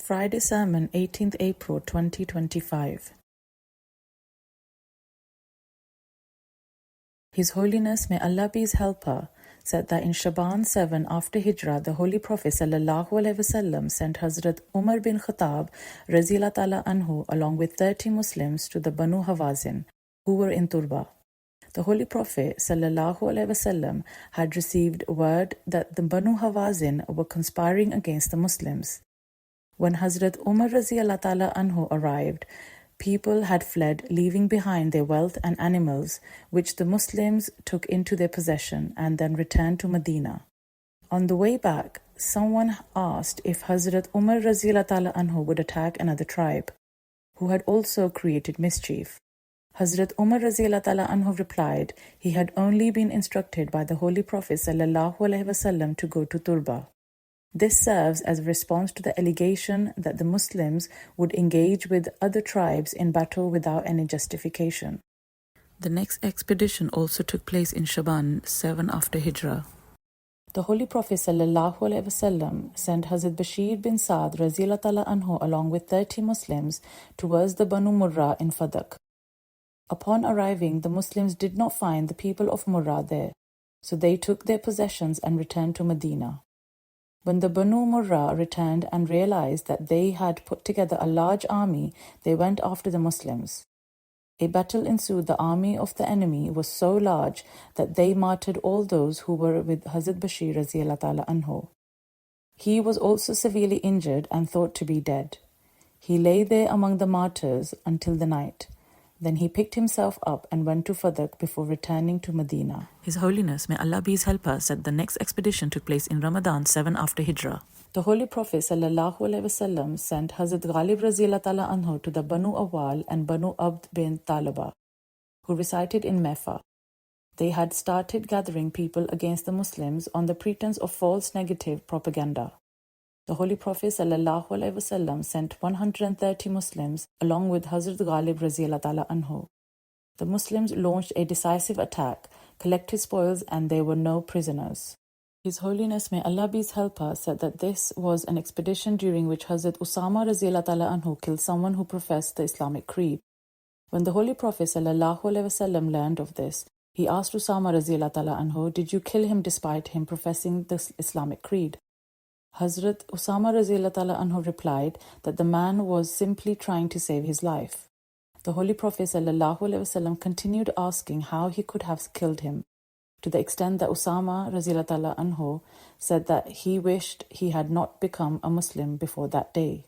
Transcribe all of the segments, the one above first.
Friday Sermon, 18th April 2025. His Holiness, may Allah be his helper, said that in Shaban 7 after Hijrah, the Holy Prophet ﷺ sent Hazrat Umar bin Khattab Raziyallahu Ta'ala Anhu along with 30 Muslims to the Banu Hawazin, who were in Turba. The Holy Prophet ﷺ had received word that the Banu Hawazin were conspiring against the Muslims. When Hazrat Umar Raziyallahu Ta'ala Anhu arrived, people had fled, leaving behind their wealth and animals, which the Muslims took into their possession and then returned to Medina. On the way back, someone asked if Hazrat Umar Raziyallahu Ta'ala Anhu would attack another tribe, who had also created mischief. Hazrat Umar Raziyallahu Ta'ala Anhu replied he had only been instructed by the Holy Prophet ﷺ to go to Turba. This serves as a response to the allegation that the Muslims would engage with other tribes in battle without any justification. The next expedition also took place in Shaban 7 after Hijrah. The Holy Prophet ﷺ sent Hazrat Bashir bin Saad Raziyallahu Ta'ala Anhu along with 30 Muslims towards the Banu Murrah in Fadak. Upon arriving, the Muslims did not find the people of Murrah there, so they took their possessions and returned to Medina. When the Banu Murrah returned and realized that they had put together a large army, they went after the Muslims. A battle ensued. The army of the enemy was so large that they martyred all those who were with Hazrat Bashir Raziyallahu Ta'ala Anhu. He was also severely injured and thought to be dead. He lay there among the martyrs until the night. Then he picked himself up and went to Fadak before returning to Medina. His Holiness, may Allah be his helper, said the next expedition took place in Ramadan 7 after Hijrah. The Holy Prophet ﷺ sent Hazrat Ghalib Raziyallahu Ta'ala Anhu to the Banu Awal and Banu Abd bin Talaba, who resided in Mecca. They had started gathering people against the Muslims on the pretense of false negative propaganda. The Holy Prophet ﷺ sent 130 Muslims along with Hazrat Ghalib Raziyallahu Ta'ala Anhu. The Muslims launched a decisive attack, collected spoils, and there were no prisoners. His Holiness, may Allah be his helper, said that this was an expedition during which Hazrat Usama Raziyallahu Ta'ala Anhu killed someone who professed the Islamic creed. When the Holy Prophet ﷺ learned of this, he asked Usama Raziyallahu Ta'ala Anhu, "Did you kill him despite him professing the Islamic creed?" Hazrat Usama Raziyallahu Ta'ala Anhu replied that the man was simply trying to save his life. The Holy Prophet ﷺ continued asking how he could have killed him, to the extent that Usama Raziyallahu Ta'ala Anhu said that he wished he had not become a Muslim before that day.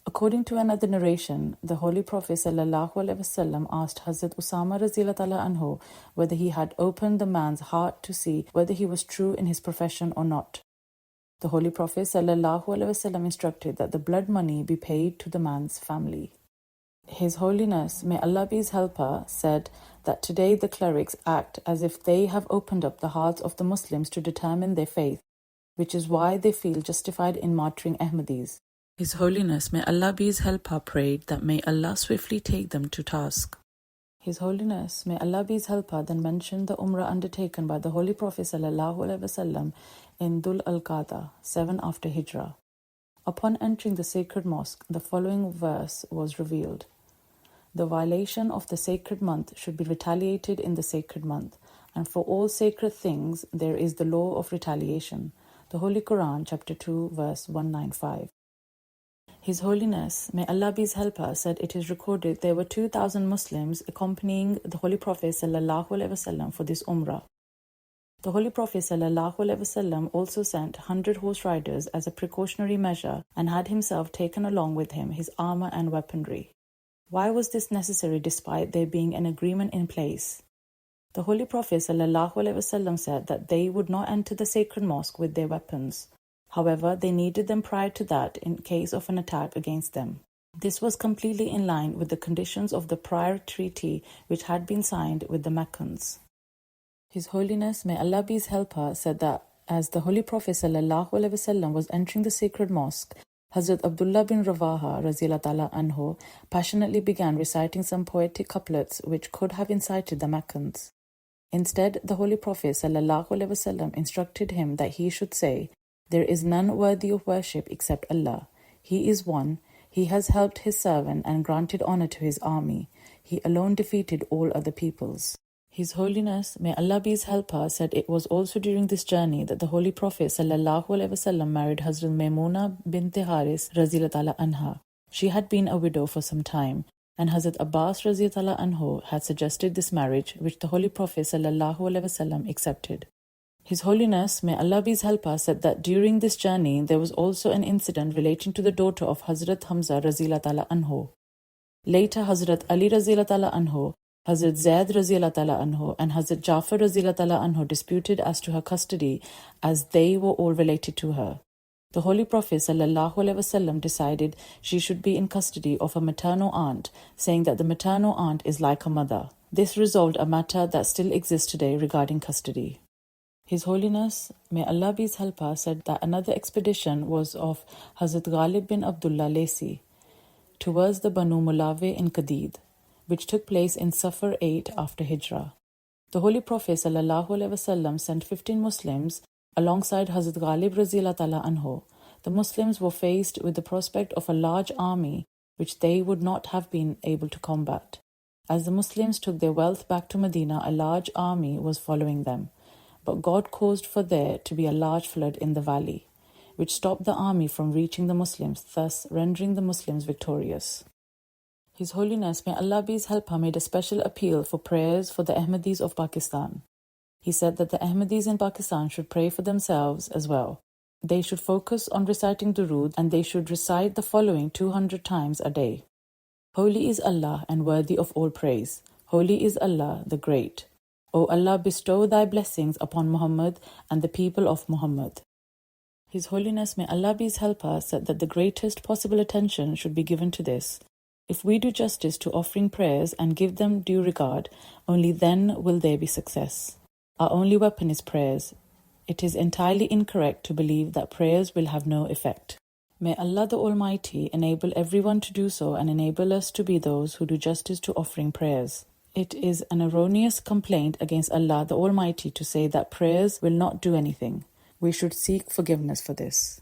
According to another narration, the Holy Prophet ﷺ asked Hazrat Usama Raziyallahu Ta'ala Anhu whether he had opened the man's heart to see whether he was true in his profession or not. The Holy Prophet ﷺ instructed that the blood money be paid to the man's family. His Holiness, may Allah be his helper, said that today the clerics act as if they have opened up the hearts of the Muslims to determine their faith, which is why they feel justified in martyring Ahmadis. His Holiness, may Allah be his helper, prayed that may Allah swiftly take them to task. His Holiness, may Allah be his helper, then mentioned the Umrah undertaken by the Holy Prophet ﷺ in Dhul al-Qa'dah 7 after Hijrah. Upon entering the sacred mosque, the following verse was revealed. The violation of the sacred month should be retaliated in the sacred month, and for all sacred things there is the law of retaliation. The Holy Quran, chapter 2, verse 195. His Holiness, may Allah be his helper, said it is recorded there were 2,000 Muslims accompanying the Holy Prophet ﷺ for this Umrah. The Holy Prophet ﷺ also sent 100 horse riders as a precautionary measure and had himself taken along with him his armor and weaponry. Why was this necessary despite there being an agreement in place? The Holy Prophet ﷺ said that they would not enter the sacred mosque with their weapons. However, they needed them prior to that in case of an attack against them. This was completely in line with the conditions of the prior treaty which had been signed with the Meccans. His Holiness, may Allah be his helper, said that as the Holy Prophet ﷺ was entering the sacred mosque, Hazrat Abdullah bin Rawaha Raziyallahu Ta'ala Anhu passionately began reciting some poetic couplets which could have incited the Meccans. Instead, the Holy Prophet ﷺ instructed him that he should say, "There is none worthy of worship except Allah. He is one. He has helped his servant and granted honor to his army. He alone defeated all other peoples. His Holiness, may Allah be his helper, said it was also during this journey that the Holy Prophet ﷺ married Hazrat Maimuna bint Haris Raziyallahu anha. She had been a widow for some time, and Hazrat Abbas Raziyallahu anhu had suggested this marriage, which the Holy Prophet ﷺ accepted. His Holiness, may Allah be his helper, said that during this journey there was also an incident relating to the daughter of Hazrat Hamza Raziyallahu anhu. Later, Hazrat Ali Raziyallahu anhu, Hazrat Zaid Raziyallahu anhu, and Hazrat Jafar Raziyallahu anhu disputed as to her custody, as they were all related to her. The Holy Prophet ﷺ decided she should be in custody of a maternal aunt, saying that the maternal aunt is like a mother. This resolved a matter that still exists today regarding custody. His Holiness, may Allah be his helper, said that another expedition was of Hazrat Ghalib bin Abdullah Laysi towards the Banu Mulaweh in Qadid, which took place in Safar 8 after Hijrah. The Holy Prophet ﷺ sent 15 Muslims alongside Hazrat Ghalib Raziyallahu anhu. The Muslims were faced with the prospect of a large army which they would not have been able to combat. As the Muslims took their wealth back to Medina, a large army was following them. But God caused for there to be a large flood in the valley, which stopped the army from reaching the Muslims, thus rendering the Muslims victorious. His Holiness, may Allah be his helper, made a special appeal for prayers for the Ahmadis of Pakistan. He said that the Ahmadis in Pakistan should pray for themselves as well. They should focus on reciting durood, and they should recite the following 200 times a day. Holy is Allah and worthy of all praise. Holy is Allah the Great. O Allah, bestow thy blessings upon Muhammad and the people of Muhammad. His Holiness, may Allah be his helper, said that the greatest possible attention should be given to this. If we do justice to offering prayers and give them due regard, only then will there be success. Our only weapon is prayers. It is entirely incorrect to believe that prayers will have no effect. May Allah the Almighty enable everyone to do so and enable us to be those who do justice to offering prayers. It is an erroneous complaint against Allah the Almighty to say that prayers will not do anything. We should seek forgiveness for this.